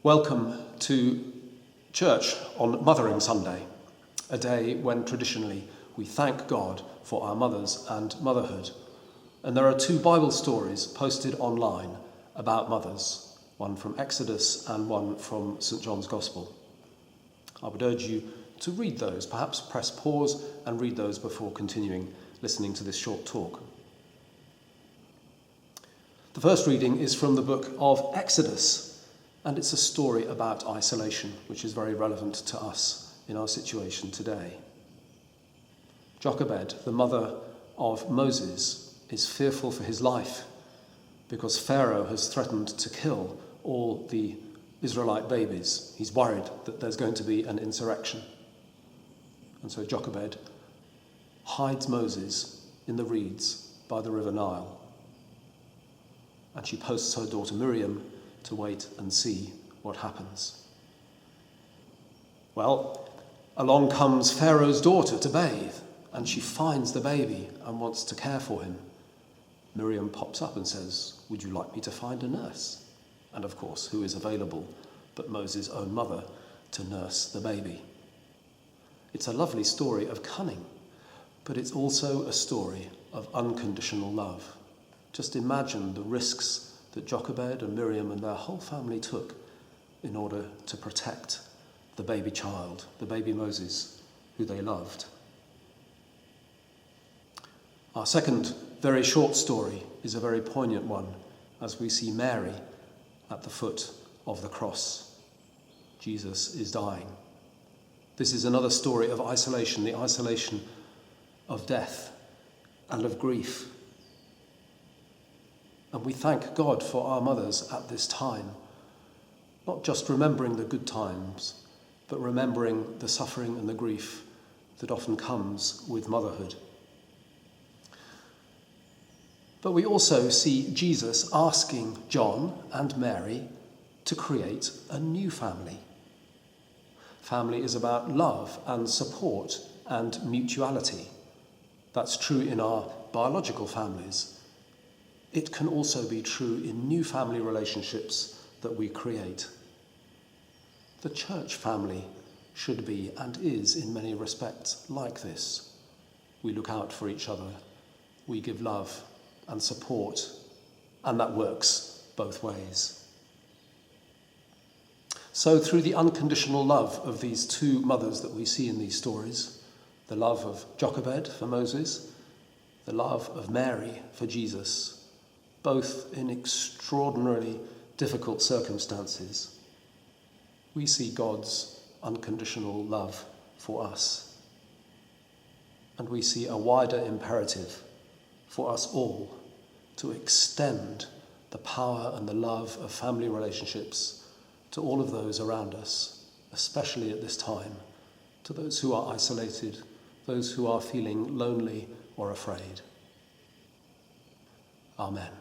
Welcome to church on Mothering Sunday, a day when traditionally we thank God for our mothers and motherhood. And there are two Bible stories posted online about mothers, one from Exodus and one from St. John's Gospel. I would urge you to read those, perhaps press pause and read those before continuing listening to this short talk. The first reading is from the book of Exodus, and it's a story about isolation, which is very relevant to us in our situation today. Jochebed, the mother of Moses, is fearful for his life because Pharaoh has threatened to kill all the Israelite babies. He's worried that there's going to be an insurrection. And so Jochebed hides Moses in the reeds by the River Nile. And she posts her daughter Miriam to wait and see what happens. Well, along comes Pharaoh's daughter to bathe, and she finds the baby and wants to care for him. Miriam pops up and says, "Would you like me to find a nurse?" And of course, who is available but Moses' own mother to nurse the baby? It's a lovely story of cunning, but it's also a story of unconditional love. Just imagine the risks that Jochebed and Miriam and their whole family took in order to protect the baby child, the baby Moses, who they loved. Our second very short story is a very poignant one as we see Mary at the foot of the cross. Jesus is dying. This is another story of isolation, the isolation of death and of grief. And we thank God for our mothers at this time, not just remembering the good times, but remembering the suffering and the grief that often comes with motherhood. But we also see Jesus asking John and Mary to create a new family. Family is about love and support and mutuality. That's true in our biological families. It can also be true in new family relationships that we create. The church family should be and is in many respects like this. We look out for each other, we give love and support, and that works both ways. So through the unconditional love of these two mothers that we see in these stories, the love of Jochebed for Moses, the love of Mary for Jesus, both in extraordinarily difficult circumstances, we see God's unconditional love for us. And we see a wider imperative for us all to extend the power and the love of family relationships to all of those around us, especially at this time, to those who are isolated, those who are feeling lonely or afraid. Amen.